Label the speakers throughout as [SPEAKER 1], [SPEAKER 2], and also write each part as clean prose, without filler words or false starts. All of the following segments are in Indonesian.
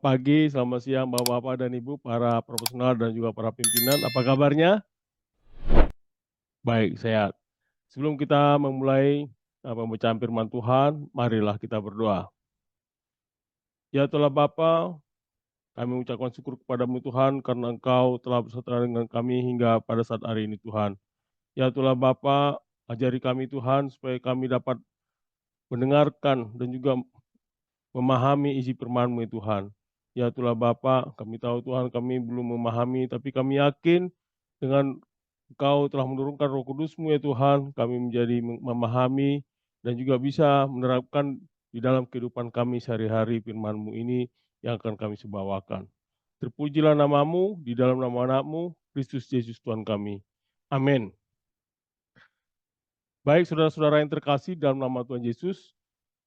[SPEAKER 1] Selamat pagi, selamat siang Bapak-bapak dan Ibu, para profesional dan juga para pimpinan. Apa kabarnya? Baik, sehat. Sebelum kita memulai pembacaan firman Tuhan, marilah kita berdoa. Ya Tuhan Bapa, kami mengucapkan syukur kepadamu Tuhan karena Engkau telah beserta dengan kami hingga pada saat hari ini Tuhan. Ya Tuhan Bapa, ajari kami Tuhan supaya kami dapat mendengarkan dan juga memahami isi firman-Mu ya Tuhan. Ya Tuhan Bapa, kami tahu Tuhan kami belum memahami, tapi kami yakin dengan Engkau telah menurunkan Roh Kudus-Mu ya Tuhan, kami menjadi memahami dan juga bisa menerapkan di dalam kehidupan kami sehari-hari firman-Mu ini yang akan kami sebawakan. Terpujilah namamu di dalam nama anakmu, Kristus Yesus Tuhan kami. Amin. Baik saudara-saudara yang terkasih dalam nama Tuhan Yesus,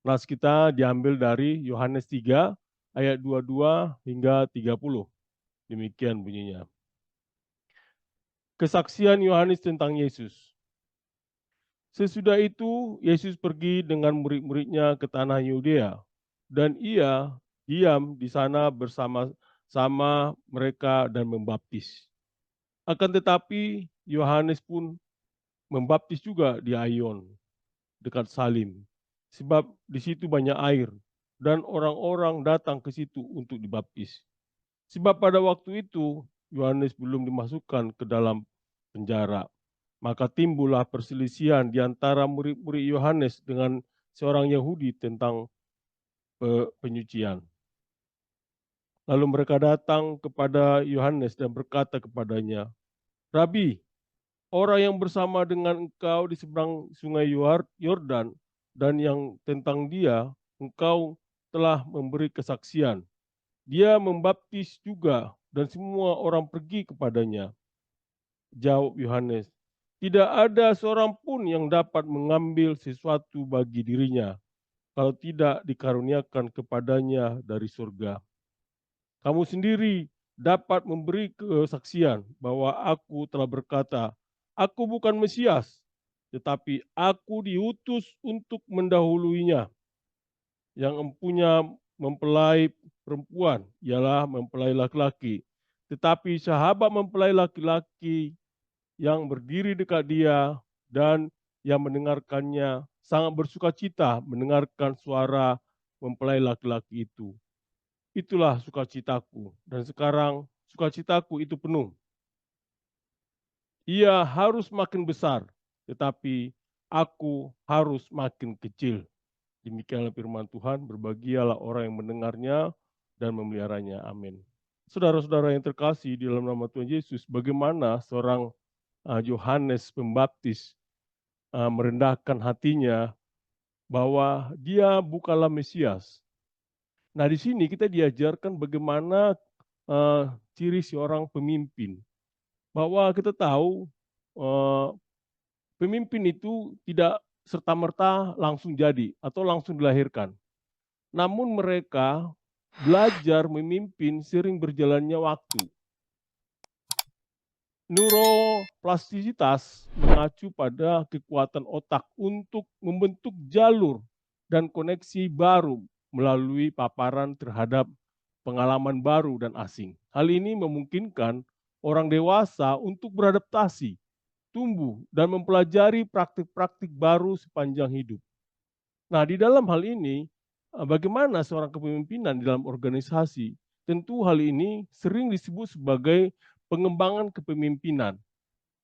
[SPEAKER 1] nas kita diambil dari Yohanes 3 ayat 22 hingga 30. Demikian bunyinya. Kesaksian Yohanes tentang Yesus. Sesudah itu, Yesus pergi dengan murid-muridnya ke tanah Yudea, dan ia diam di sana bersama-sama mereka dan membaptis. Akan tetapi, Yohanes pun membaptis juga di Aion, dekat Salim, sebab di situ banyak air, dan orang-orang datang ke situ untuk dibaptis. Sebab pada waktu itu, Yohanes belum dimasukkan ke dalam penjara. Maka timbullah perselisihan di antara murid-murid Yohanes dengan seorang Yahudi tentang penyucian. Lalu mereka datang kepada Yohanes dan berkata kepadanya, Rabi, orang yang bersama dengan engkau di seberang sungai Yordan dan yang tentang dia engkau telah memberi kesaksian. Dia membaptis juga dan semua orang pergi kepadanya. Jawab Yohanes, tidak ada seorang pun yang dapat mengambil sesuatu bagi dirinya kalau tidak dikaruniakan kepadanya dari surga. Kamu sendiri dapat memberi kesaksian bahwa aku telah berkata, aku bukan Mesias, tetapi aku diutus untuk mendahuluinya. Yang empunya mempelai perempuan ialah mempelai laki-laki. Tetapi sahabat mempelai laki-laki yang berdiri dekat dia dan yang mendengarkannya sangat bersuka cita mendengarkan suara mempelai laki-laki itu. Itulah sukacitaku, dan sekarang sukacitaku itu penuh. Ia harus makin besar, tetapi aku harus makin kecil. Demikianlah firman Tuhan, berbahagialah orang yang mendengarnya dan memeliharanya. Amin. Saudara-saudara yang terkasih di dalam nama Tuhan Yesus, bagaimana seorang Yohanes Pembaptis merendahkan hatinya bahwa dia bukanlah Mesias. Nah, di sini kita diajarkan bagaimana ciri seorang pemimpin. Bahwa kita tahu pemimpin itu tidak serta-merta langsung jadi atau langsung dilahirkan. Namun mereka belajar memimpin sering berjalannya waktu. Neuroplastisitas mengacu pada kekuatan otak untuk membentuk jalur dan koneksi baru melalui paparan terhadap pengalaman baru dan asing. Hal ini memungkinkan orang dewasa untuk beradaptasi, tumbuh, dan mempelajari praktik-praktik baru sepanjang hidup. Nah, di dalam hal ini, bagaimana seorang kepemimpinan di dalam organisasi? Tentu hal ini sering disebut sebagai pengembangan kepemimpinan.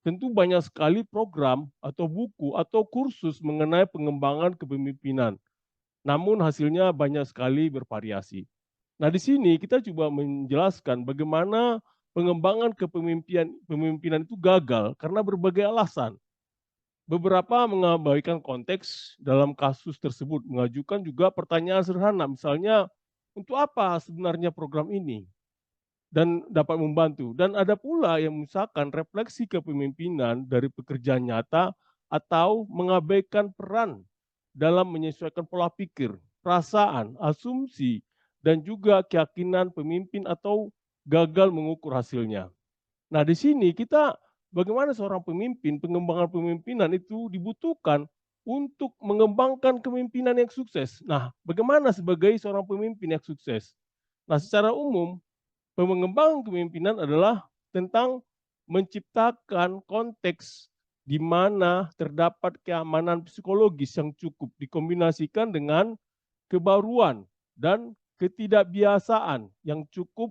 [SPEAKER 1] Tentu banyak sekali program atau buku atau kursus mengenai pengembangan kepemimpinan. Namun hasilnya banyak sekali bervariasi. Nah, di sini kita coba menjelaskan bagaimana pengembangan kepemimpinan itu gagal karena berbagai alasan. Beberapa mengabaikan konteks dalam kasus tersebut, mengajukan juga pertanyaan sederhana, misalnya, untuk apa sebenarnya program ini? Dan dapat membantu. Dan ada pula yang misalkan refleksi kepemimpinan dari pekerjaan nyata atau mengabaikan peran dalam menyesuaikan pola pikir, perasaan, asumsi, dan juga keyakinan pemimpin atau gagal mengukur hasilnya. Nah, di sini kita bagaimana seorang pemimpin, pengembangan pemimpinan itu dibutuhkan untuk mengembangkan kepemimpinan yang sukses. Nah, bagaimana sebagai seorang pemimpin yang sukses? Nah, secara umum, pengembangan kepemimpinan adalah tentang menciptakan konteks di mana terdapat keamanan psikologis yang cukup dikombinasikan dengan kebaruan dan ketidakbiasaan yang cukup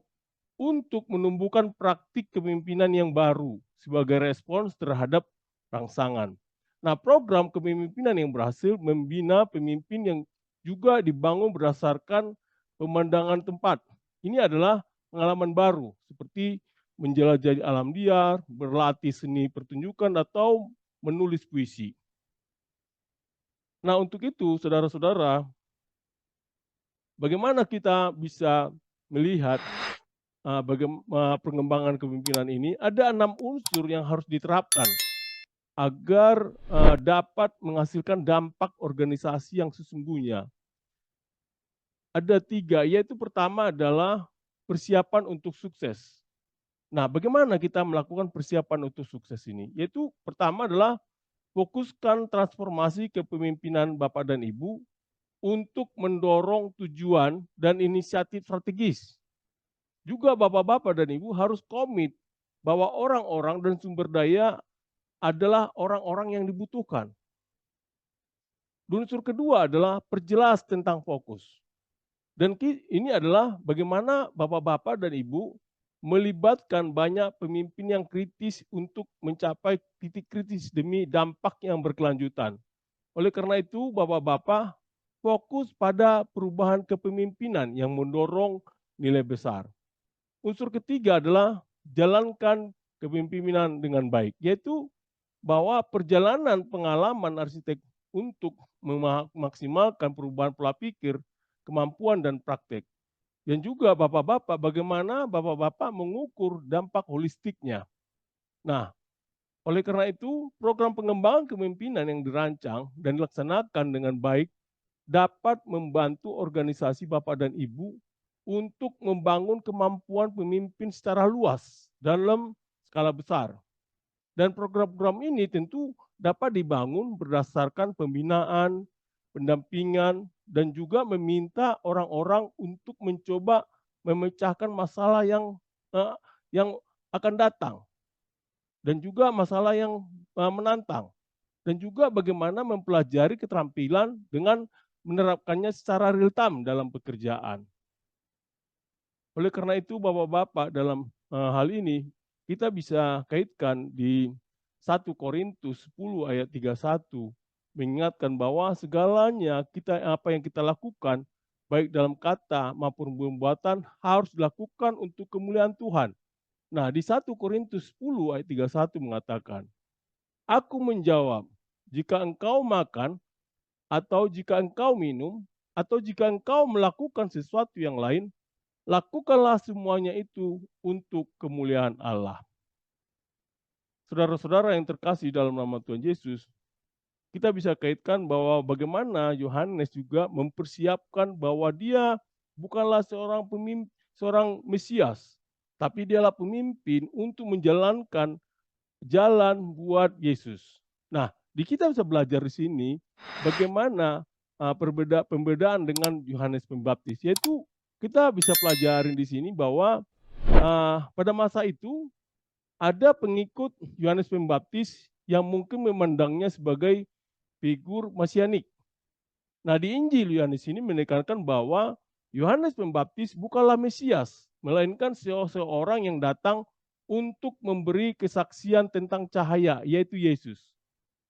[SPEAKER 1] untuk menumbuhkan praktik kepemimpinan yang baru sebagai respons terhadap rangsangan. Nah, program kepemimpinan yang berhasil membina pemimpin yang juga dibangun berdasarkan pemandangan tempat. Ini adalah pengalaman baru, seperti menjelajahi alam liar, berlatih seni pertunjukan, atau menulis puisi. Nah, untuk itu, saudara-saudara, bagaimana kita bisa melihat pengembangan kepemimpinan ini? Ada 6 unsur yang harus diterapkan agar dapat menghasilkan dampak organisasi yang sesungguhnya. Ada 3, yaitu pertama adalah persiapan untuk sukses. Nah, bagaimana kita melakukan persiapan untuk sukses ini? Yaitu pertama adalah fokuskan transformasi kepemimpinan Bapak dan Ibu untuk mendorong tujuan dan inisiatif strategis. Juga Bapak-bapak dan Ibu harus komit bahwa orang-orang dan sumber daya adalah orang-orang yang dibutuhkan. Unsur kedua adalah perjelas tentang fokus. Dan ini adalah bagaimana Bapak-bapak dan Ibu melibatkan banyak pemimpin yang kritis untuk mencapai titik kritis demi dampak yang berkelanjutan. Oleh karena itu, Bapak-bapak fokus pada perubahan kepemimpinan yang mendorong nilai besar. Unsur ketiga adalah jalankan kepemimpinan dengan baik, yaitu bahwa perjalanan pengalaman arsitek untuk memaksimalkan perubahan pola pikir, kemampuan, dan praktek. Dan juga Bapak-bapak, bagaimana Bapak-bapak mengukur dampak holistiknya. Nah, oleh karena itu, program pengembangan kepemimpinan yang dirancang dan dilaksanakan dengan baik dapat membantu organisasi Bapak dan Ibu untuk membangun kemampuan pemimpin secara luas dalam skala besar. Dan program-program ini tentu dapat dibangun berdasarkan pembinaan, pendampingan, dan juga meminta orang-orang untuk mencoba memecahkan masalah yang akan datang, dan juga masalah yang menantang, dan juga bagaimana mempelajari keterampilan dengan menerapkannya secara real time dalam pekerjaan. Oleh karena itu, Bapak-bapak, dalam hal ini kita bisa kaitkan di 1 Korintus 10 ayat 31, mengingatkan bahwa segalanya apa yang kita lakukan, baik dalam kata maupun perbuatan, harus dilakukan untuk kemuliaan Tuhan. Nah, di 1 Korintus 10 ayat 31 mengatakan, "Aku menjawab, jika engkau makan, atau jika engkau minum, atau jika engkau melakukan sesuatu yang lain, lakukanlah semuanya itu untuk kemuliaan Allah." Saudara-saudara yang terkasih dalam nama Tuhan Yesus, kita bisa kaitkan bahwa bagaimana Yohanes juga mempersiapkan bahwa dia bukanlah seorang Mesias, tapi dialah pemimpin untuk menjalankan jalan buat Yesus. Nah, kita bisa belajar di sini bagaimana pembedaan dengan Yohanes Pembaptis, yaitu kita bisa pelajarin di sini bahwa pada masa itu ada pengikut Yohanes Pembaptis yang mungkin memandangnya sebagai figur mesianik. Nah, di Injil Yohanes ini menekankan bahwa Yohanes Pembaptis bukanlah Mesias, melainkan seorang yang datang untuk memberi kesaksian tentang cahaya, yaitu Yesus.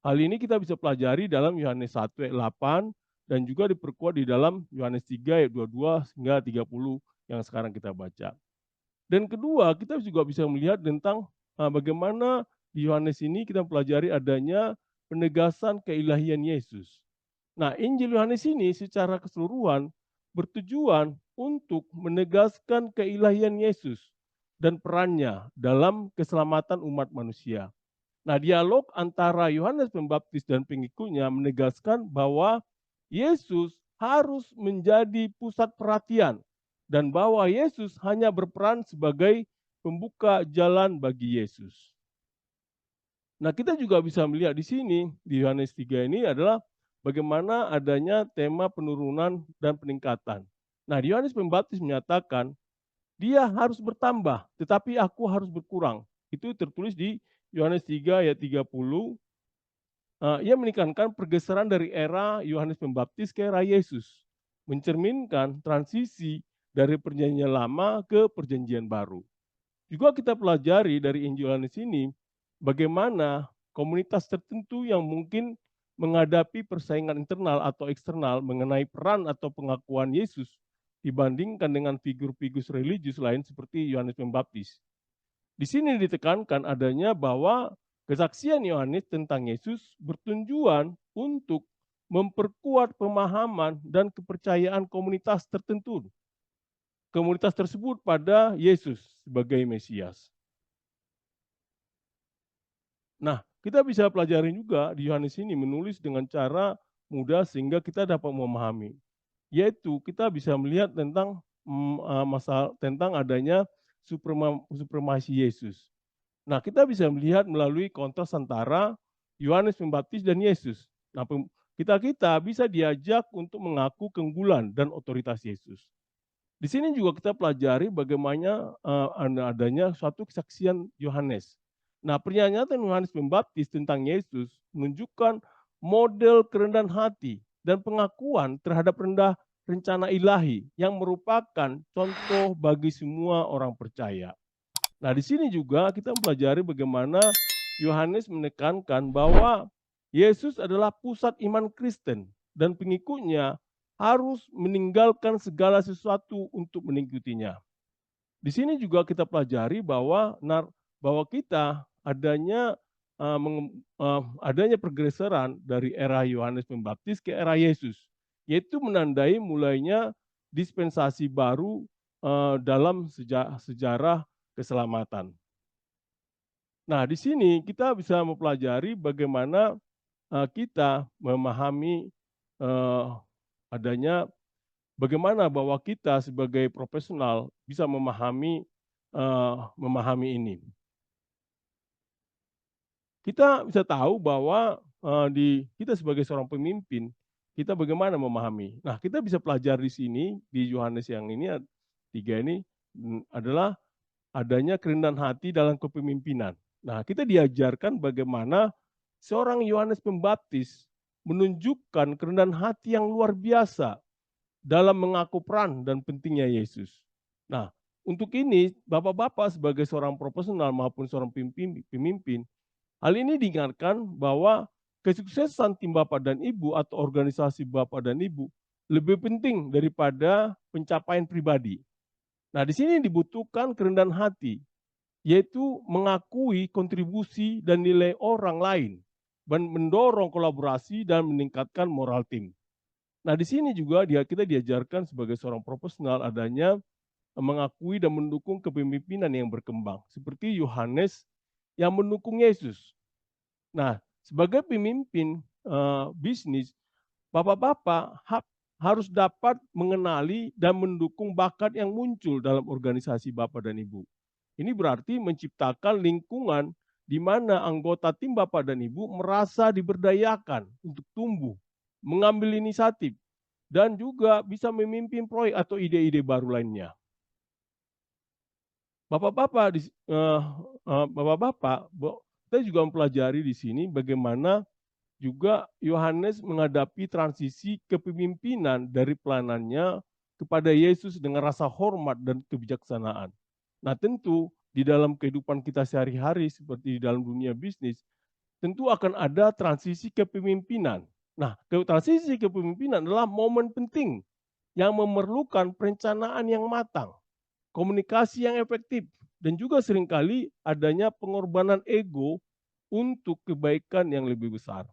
[SPEAKER 1] Hal ini kita bisa pelajari dalam Yohanes 1 ayat 8 dan juga diperkuat di dalam Yohanes 3 ayat 22 hingga 30 yang sekarang kita baca. Dan kedua, kita juga bisa melihat tentang bagaimana di Yohanes ini kita pelajari adanya penegasan keilahian Yesus. Nah, Injil Yohanes ini secara keseluruhan bertujuan untuk menegaskan keilahian Yesus dan perannya dalam keselamatan umat manusia. Nah, dialog antara Yohanes Pembaptis dan pengikutnya menegaskan bahwa Yesus harus menjadi pusat perhatian dan bahwa Yesus hanya berperan sebagai pembuka jalan bagi Yesus. Nah, kita juga bisa melihat di sini, di Yohanes 3 ini adalah bagaimana adanya tema penurunan dan peningkatan. Nah, di Yohanes Pembaptis menyatakan, dia harus bertambah, tetapi aku harus berkurang. Itu tertulis di Yohanes 3 ayat 30. Ia menekankan pergeseran dari era Yohanes Pembaptis ke era Yesus, mencerminkan transisi dari perjanjian lama ke perjanjian baru. Juga kita pelajari dari Injil Yohanes ini bagaimana komunitas tertentu yang mungkin menghadapi persaingan internal atau eksternal mengenai peran atau pengakuan Yesus dibandingkan dengan figur-figur religius lain seperti Yohanes Pembaptis. Di sini ditekankan adanya bahwa kesaksian Yohanes tentang Yesus bertujuan untuk memperkuat pemahaman dan kepercayaan komunitas tertentu. Komunitas tersebut pada Yesus sebagai Mesias. Nah, kita bisa pelajari juga di Yohanes ini menulis dengan cara mudah sehingga kita dapat memahami. Yaitu kita bisa melihat tentang masalah tentang adanya supremasi Yesus. Nah, kita bisa melihat melalui kontras antara Yohanes Pembaptis dan Yesus. Nah, kita bisa diajak untuk mengaku keunggulan dan otoritas Yesus. Di sini juga kita pelajari bagaimana adanya suatu kesaksian Yohanes. Nah, pernyataan Yohanes Pembaptis tentang Yesus menunjukkan model kerendahan hati dan pengakuan terhadap rencana ilahi yang merupakan contoh bagi semua orang percaya. Nah, di sini juga kita mempelajari bagaimana Yohanes menekankan bahwa Yesus adalah pusat iman Kristen dan pengikutnya harus meninggalkan segala sesuatu untuk mengikutinya. Di sini juga kita pelajari bahwa kita adanya pergeseran dari era Yohanes Pembaptis ke era Yesus, yaitu menandai mulainya dispensasi baru dalam sejarah keselamatan. Nah, di sini kita bisa mempelajari bagaimana kita memahami adanya bagaimana bahwa kita sebagai profesional bisa memahami ini. Kita bisa tahu bahwa kita sebagai seorang pemimpin, kita bagaimana memahami. Nah, kita bisa pelajari di sini di Yohanes yang ini 3 ini adalah adanya kerendahan hati dalam kepemimpinan. Nah, kita diajarkan bagaimana seorang Yohanes Pembaptis menunjukkan kerendahan hati yang luar biasa dalam mengaku peran dan pentingnya Yesus. Nah, untuk ini, Bapak-bapak sebagai seorang profesional maupun seorang pemimpin, hal ini diingatkan bahwa kesuksesan tim Bapak dan Ibu atau organisasi Bapak dan Ibu lebih penting daripada pencapaian pribadi. Nah, di sini dibutuhkan kerendahan hati, yaitu mengakui kontribusi dan nilai orang lain, dan mendorong kolaborasi dan meningkatkan moral tim. Nah, di sini juga kita diajarkan sebagai seorang profesional adanya mengakui dan mendukung kepemimpinan yang berkembang, seperti Yohanes yang mendukung Yesus. Nah, sebagai pemimpin bisnis, bapak-bapak harus dapat mengenali dan mendukung bakat yang muncul dalam organisasi bapak dan ibu. Ini berarti menciptakan lingkungan di mana anggota tim bapak dan ibu merasa diberdayakan untuk tumbuh, mengambil inisiatif, dan juga bisa memimpin proyek atau ide-ide baru lainnya. Bapak-bapak, kita juga mempelajari di sini bagaimana juga Yohanes menghadapi transisi kepemimpinan dari pelanannya kepada Yesus dengan rasa hormat dan kebijaksanaan. Nah, tentu di dalam kehidupan kita sehari-hari seperti di dalam dunia bisnis, tentu akan ada transisi kepemimpinan. Nah, transisi kepemimpinan adalah momen penting yang memerlukan perencanaan yang matang, komunikasi yang efektif, dan juga seringkali adanya pengorbanan ego untuk kebaikan yang lebih besar.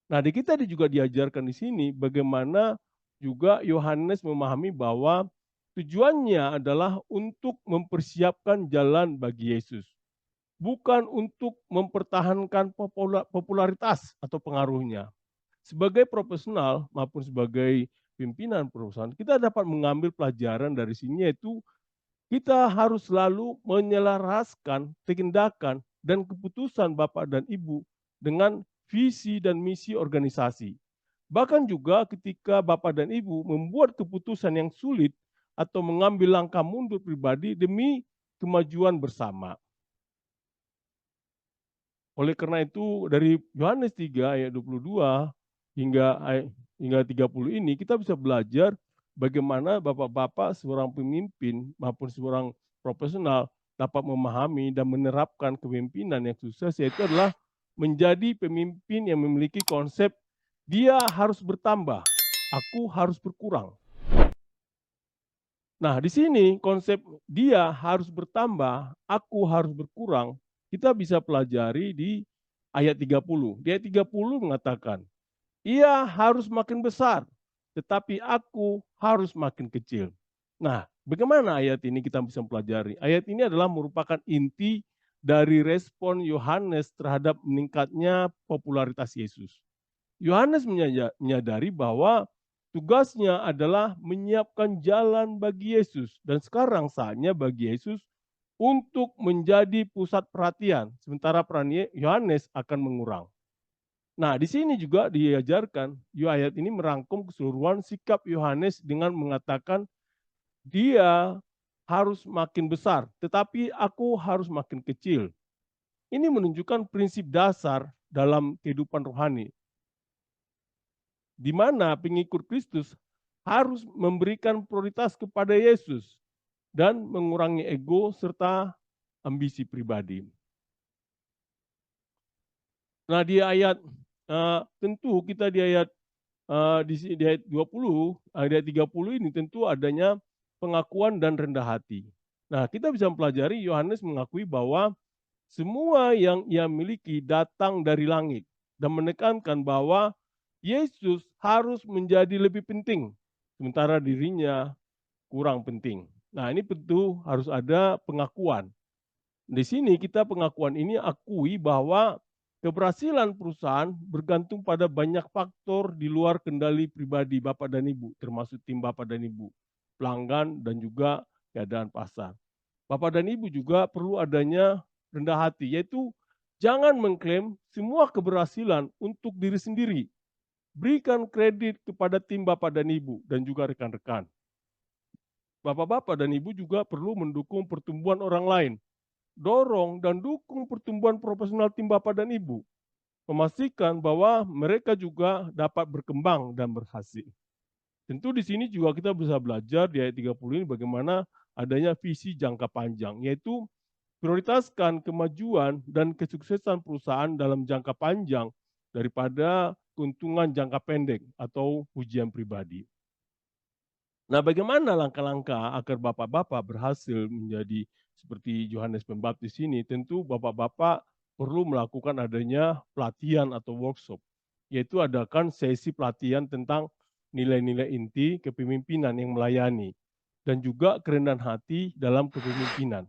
[SPEAKER 1] Nah, di kita juga diajarkan di sini bagaimana juga Yohanes memahami bahwa tujuannya adalah untuk mempersiapkan jalan bagi Yesus, bukan untuk mempertahankan popularitas atau pengaruhnya. Sebagai profesional maupun sebagai pimpinan perusahaan, kita dapat mengambil pelajaran dari sini, yaitu kita harus selalu menyelaraskan tindakan dan keputusan Bapak dan Ibu dengan visi dan misi organisasi. Bahkan juga ketika Bapak dan Ibu membuat keputusan yang sulit atau mengambil langkah mundur pribadi demi kemajuan bersama. Oleh karena itu dari Yohanes 3 ayat 22 hingga 30 ini kita bisa belajar bagaimana bapak-bapak seorang pemimpin maupun seorang profesional dapat memahami dan menerapkan kepemimpinan yang sukses, yaitu adalah menjadi pemimpin yang memiliki konsep dia harus bertambah, aku harus berkurang. Nah, di sini konsep dia harus bertambah, aku harus berkurang, kita bisa pelajari di ayat 30. Di ayat 30 mengatakan, ia harus makin besar, tetapi aku harus makin kecil. Nah, bagaimana ayat ini kita bisa pelajari? Ayat ini adalah merupakan inti dari respon Yohanes terhadap meningkatnya popularitas Yesus. Yohanes menyadari bahwa tugasnya adalah menyiapkan jalan bagi Yesus, dan sekarang saatnya bagi Yesus untuk menjadi pusat perhatian, sementara peran Yohanes akan mengurang. Nah, di sini juga diajarkan, ayat ini merangkum keseluruhan sikap Yohanes dengan mengatakan dia harus makin besar, tetapi aku harus makin kecil. Ini menunjukkan prinsip dasar dalam kehidupan rohani, di mana pengikut Kristus harus memberikan prioritas kepada Yesus dan mengurangi ego serta ambisi pribadi. Nah, di ayat tentu kita di ayat di ayat 20, ayat 30 ini tentu adanya pengakuan dan rendah hati. Nah, kita bisa mempelajari Yohanes mengakui bahwa semua yang ia miliki datang dari langit dan menekankan bahwa Yesus harus menjadi lebih penting, sementara dirinya kurang penting. Nah, ini tentu harus ada pengakuan. Di sini kita pengakuan ini akui bahwa keberhasilan perusahaan bergantung pada banyak faktor di luar kendali pribadi Bapak dan Ibu, termasuk tim Bapak dan Ibu, pelanggan, dan juga keadaan pasar. Bapak dan Ibu juga perlu adanya rendah hati, yaitu jangan mengklaim semua keberhasilan untuk diri sendiri. Berikan kredit kepada tim Bapak dan Ibu dan juga rekan-rekan. Bapak-bapak dan Ibu juga perlu mendukung pertumbuhan orang lain. Dorong dan dukung pertumbuhan profesional tim Bapak dan Ibu. Memastikan bahwa mereka juga dapat berkembang dan berhasil. Tentu di sini juga kita bisa belajar di ayat 30 ini bagaimana adanya visi jangka panjang, yaitu prioritaskan kemajuan dan kesuksesan perusahaan dalam jangka panjang daripada keuntungan jangka pendek atau pujian pribadi. Nah, bagaimana langkah-langkah agar bapak-bapak berhasil menjadi seperti Yohanes Pembaptis ini? Tentu bapak-bapak perlu melakukan adanya pelatihan atau workshop, yaitu adakan sesi pelatihan tentang nilai-nilai inti kepemimpinan yang melayani, dan juga kerendahan hati dalam kepemimpinan.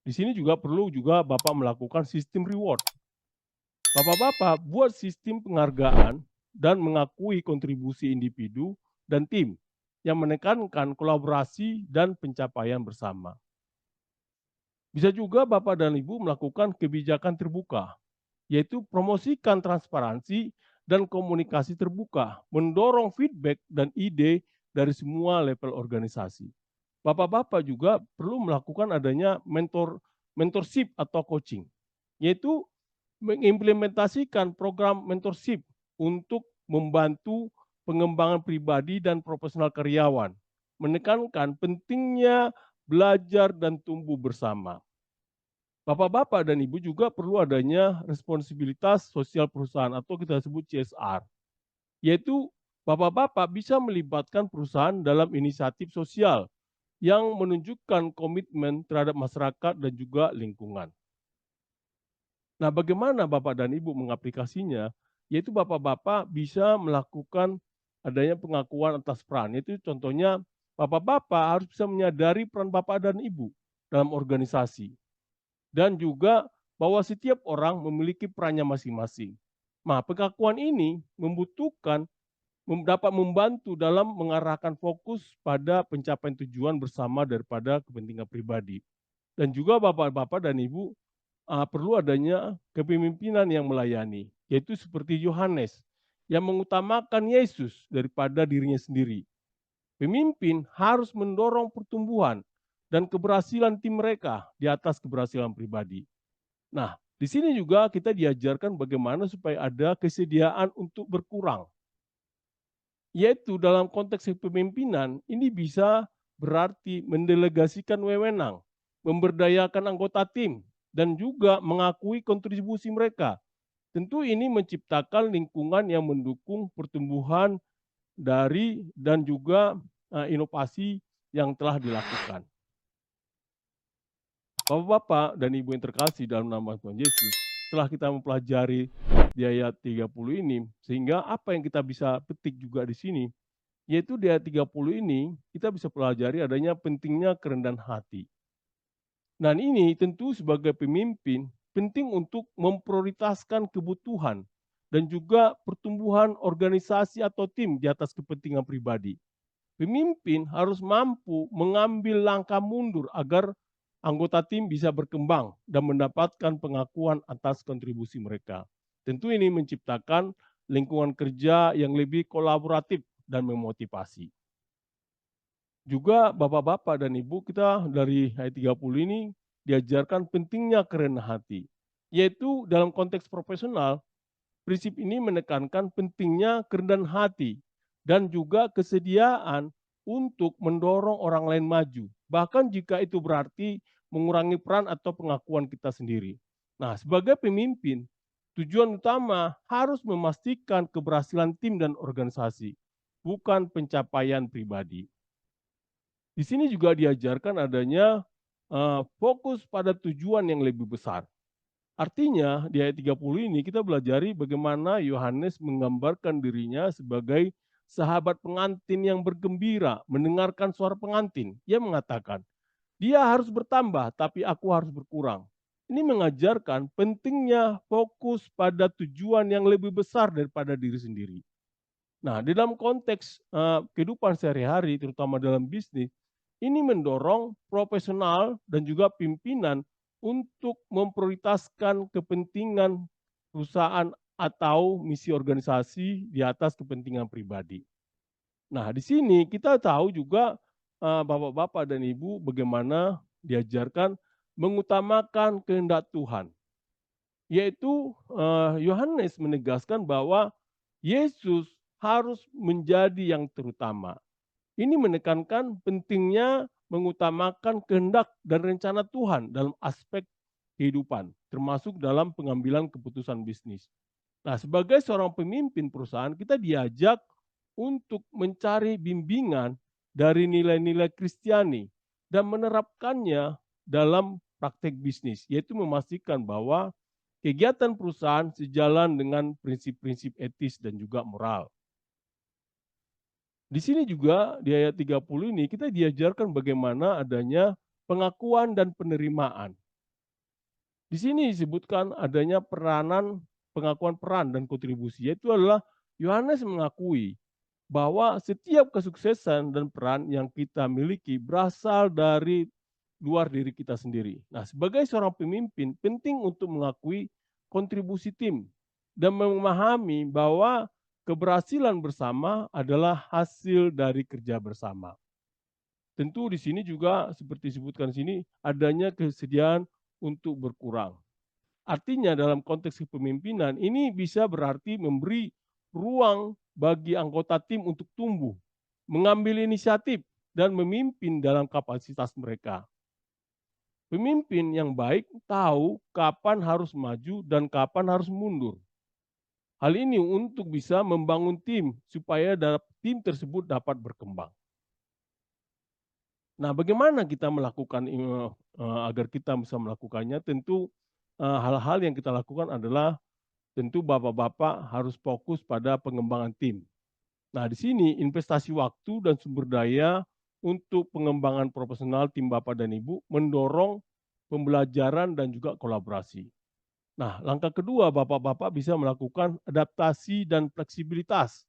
[SPEAKER 1] Di sini juga perlu juga Bapak melakukan sistem reward. Bapak-bapak buat sistem penghargaan dan mengakui kontribusi individu dan tim yang menekankan kolaborasi dan pencapaian bersama. Bisa juga Bapak dan Ibu melakukan kebijakan terbuka, yaitu promosikan transparansi dan komunikasi terbuka, mendorong feedback dan ide dari semua level organisasi. Bapak-bapak juga perlu melakukan adanya mentorship atau coaching, yaitu mengimplementasikan program mentorship untuk membantu pengembangan pribadi dan profesional karyawan, menekankan pentingnya belajar dan tumbuh bersama. Bapak-bapak dan Ibu juga perlu adanya responsibilitas sosial perusahaan atau kita sebut CSR, yaitu bapak-bapak bisa melibatkan perusahaan dalam inisiatif sosial yang menunjukkan komitmen terhadap masyarakat dan juga lingkungan. Nah, bagaimana Bapak dan Ibu mengaplikasinya? Yaitu Bapak-bapak bisa melakukan adanya pengakuan atas peran. Itu contohnya Bapak-bapak harus bisa menyadari peran Bapak dan Ibu dalam organisasi. Dan juga bahwa setiap orang memiliki perannya masing-masing. Nah, pengakuan ini membutuhkan dapat membantu dalam mengarahkan fokus pada pencapaian tujuan bersama daripada kepentingan pribadi. Dan juga Bapak-bapak dan Ibu perlu adanya kepemimpinan yang melayani, yaitu seperti Yohanes yang mengutamakan Yesus daripada dirinya sendiri. Pemimpin harus mendorong pertumbuhan dan keberhasilan tim mereka di atas keberhasilan pribadi. Nah, di sini juga kita diajarkan bagaimana supaya ada kesediaan untuk berkurang. Yaitu dalam konteks kepemimpinan, ini bisa berarti mendelegasikan wewenang, memberdayakan anggota tim, dan juga mengakui kontribusi mereka. Tentu ini menciptakan lingkungan yang mendukung pertumbuhan dari dan juga inovasi yang telah dilakukan. Bapak-bapak dan Ibu yang terkasih dalam nama Tuhan Yesus, setelah kita mempelajari di ayat 30 ini, sehingga apa yang kita bisa petik juga di sini, yaitu di ayat 30 ini kita bisa pelajari adanya pentingnya kerendahan hati. Dan ini tentu sebagai pemimpin penting untuk memprioritaskan kebutuhan dan juga pertumbuhan organisasi atau tim di atas kepentingan pribadi. Pemimpin harus mampu mengambil langkah mundur agar anggota tim bisa berkembang dan mendapatkan pengakuan atas kontribusi mereka. Tentu ini menciptakan lingkungan kerja yang lebih kolaboratif dan memotivasi. Juga bapak-bapak dan ibu kita dari ayat 30 ini diajarkan pentingnya kerendahan hati. Yaitu dalam konteks profesional, prinsip ini menekankan pentingnya kerendahan hati dan juga kesediaan untuk mendorong orang lain maju. Bahkan jika itu berarti mengurangi peran atau pengakuan kita sendiri. Nah, sebagai pemimpin, tujuan utama harus memastikan keberhasilan tim dan organisasi, bukan pencapaian pribadi. Di sini juga diajarkan adanya fokus pada tujuan yang lebih besar. Artinya di ayat 30 ini kita belajari bagaimana Yohanes menggambarkan dirinya sebagai sahabat pengantin yang bergembira mendengarkan suara pengantin. Ia mengatakan, dia harus bertambah tapi aku harus berkurang. Ini mengajarkan pentingnya fokus pada tujuan yang lebih besar daripada diri sendiri. Nah, di dalam konteks kehidupan sehari-hari, terutama dalam bisnis, ini mendorong profesional dan juga pimpinan untuk memprioritaskan kepentingan perusahaan atau misi organisasi di atas kepentingan pribadi. Nah, di sini kita tahu juga bapak-bapak dan ibu bagaimana diajarkan mengutamakan kehendak Tuhan. Yaitu Yohanes menegaskan bahwa Yesus harus menjadi yang terutama. Ini menekankan pentingnya mengutamakan kehendak dan rencana Tuhan dalam aspek kehidupan, termasuk dalam pengambilan keputusan bisnis. Nah, sebagai seorang pemimpin perusahaan, kita diajak untuk mencari bimbingan dari nilai-nilai Kristiani dan menerapkannya dalam praktek bisnis, yaitu memastikan bahwa kegiatan perusahaan sejalan dengan prinsip-prinsip etis dan juga moral. Di sini juga di ayat 30 ini kita diajarkan bagaimana adanya pengakuan dan penerimaan. Di sini disebutkan adanya peranan, pengakuan peran dan kontribusi, yaitu adalah Yohanes mengakui bahwa setiap kesuksesan dan peran yang kita miliki berasal dari luar diri kita sendiri. Nah, sebagai seorang pemimpin, penting untuk mengakui kontribusi tim dan memahami bahwa keberhasilan bersama adalah hasil dari kerja bersama. Tentu di sini juga seperti disebutkan di sini adanya kesediaan untuk berkurang. Artinya dalam konteks kepemimpinan ini bisa berarti memberi ruang bagi anggota tim untuk tumbuh, mengambil inisiatif dan memimpin dalam kapasitas mereka. Pemimpin yang baik tahu kapan harus maju dan kapan harus mundur. Hal ini untuk bisa membangun tim supaya tim tersebut dapat berkembang. Nah, bagaimana kita melakukan agar kita bisa melakukannya? Tentu hal-hal yang kita lakukan adalah tentu bapak-bapak harus fokus pada pengembangan tim. Nah, di sini investasi waktu dan sumber daya untuk pengembangan profesional tim bapak dan ibu mendorong pembelajaran dan juga kolaborasi. Nah, langkah kedua, bapak-bapak bisa melakukan adaptasi dan fleksibilitas.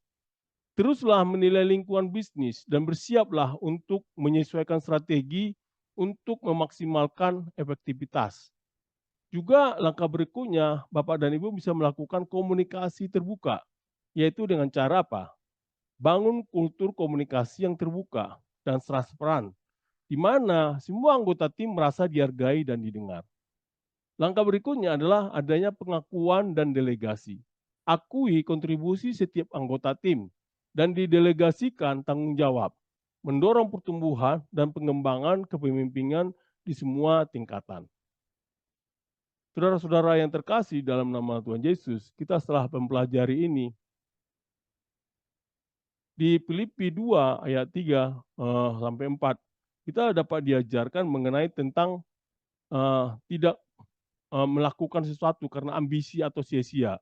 [SPEAKER 1] Teruslah menilai lingkungan bisnis dan bersiaplah untuk menyesuaikan strategi untuk memaksimalkan efektivitas. Juga langkah berikutnya, Bapak dan Ibu bisa melakukan komunikasi terbuka, yaitu dengan cara apa? bangun kultur komunikasi yang terbuka dan transparan, di mana semua anggota tim merasa dihargai dan didengar. Langkah berikutnya adalah adanya pengakuan dan delegasi. Akui kontribusi setiap anggota tim dan didelegasikan tanggung jawab, mendorong pertumbuhan dan pengembangan kepemimpinan di semua tingkatan. Saudara-saudara yang terkasih dalam nama Tuhan Yesus, kita setelah mempelajari ini, di Filipi 2 ayat 3 sampai 4, kita dapat diajarkan mengenai tentang tidak melakukan sesuatu karena ambisi atau sia-sia,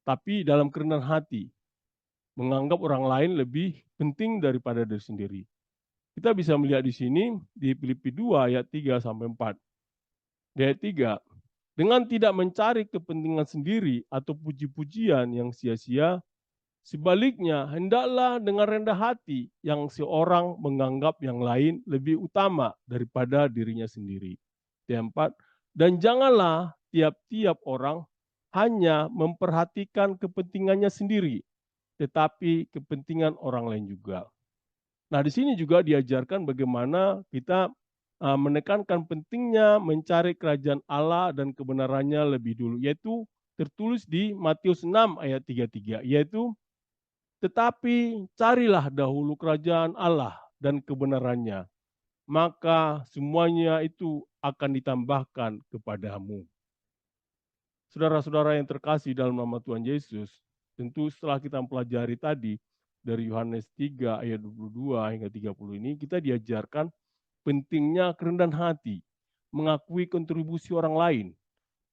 [SPEAKER 1] tapi dalam kerendahan hati, menganggap orang lain lebih penting daripada diri sendiri. Kita bisa melihat di sini di Filipi 2 ayat 3 sampai 4. Di ayat 3, dengan tidak mencari kepentingan sendiri atau puji-pujian yang sia-sia, sebaliknya hendaklah dengan rendah hati yang seorang menganggap yang lain lebih utama daripada dirinya sendiri. Di 4, dan janganlah tiap-tiap orang hanya memperhatikan kepentingannya sendiri, tetapi kepentingan orang lain juga. Nah, di sini juga diajarkan bagaimana kita menekankan pentingnya mencari kerajaan Allah dan kebenarannya lebih dulu, yaitu tertulis di Matius 6 ayat 33, yaitu tetapi carilah dahulu kerajaan Allah dan kebenarannya, maka semuanya itu akan ditambahkan kepadamu. Saudara-saudara yang terkasih dalam nama Tuhan Yesus, tentu setelah kita mempelajari tadi dari Yohanes 3 ayat 22 hingga 30 ini, kita diajarkan pentingnya kerendahan hati, mengakui kontribusi orang lain,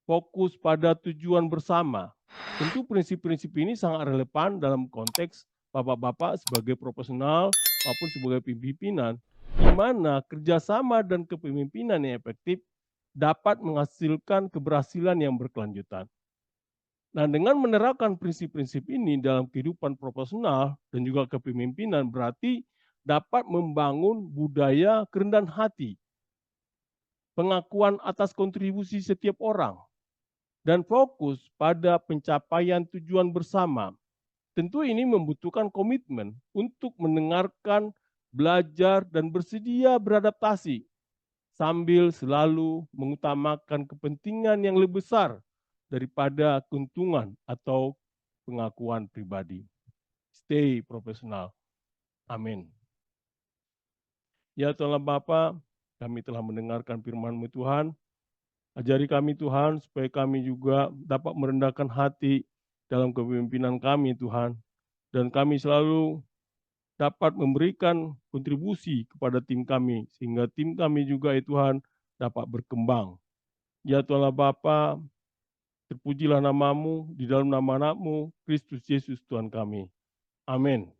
[SPEAKER 1] fokus pada tujuan bersama. Tentu prinsip-prinsip ini sangat relevan dalam konteks bapak-bapak sebagai profesional maupun sebagai pimpinan, di mana kerjasama dan kepemimpinan yang efektif dapat menghasilkan keberhasilan yang berkelanjutan. Nah, dengan menerapkan prinsip-prinsip ini dalam kehidupan profesional dan juga kepemimpinan berarti dapat membangun budaya kerendahan hati, pengakuan atas kontribusi setiap orang, dan fokus pada pencapaian tujuan bersama. Tentu ini membutuhkan komitmen untuk mendengarkan, belajar, dan bersedia beradaptasi, sambil selalu mengutamakan kepentingan yang lebih besar daripada keuntungan atau pengakuan pribadi. Stay profesional. Amin. Ya Tuhan Bapa, kami telah mendengarkan firman-Mu Tuhan. Ajari kami Tuhan, supaya kami juga dapat merendahkan hati dalam kepemimpinan kami Tuhan. Dan kami selalu dapat memberikan kontribusi kepada tim kami, sehingga tim kami juga ya Tuhan dapat berkembang. Ya Tuhan Bapa, terpujilah nama-Mu di dalam nama anak-Mu, Kristus Yesus Tuhan kami. Amin.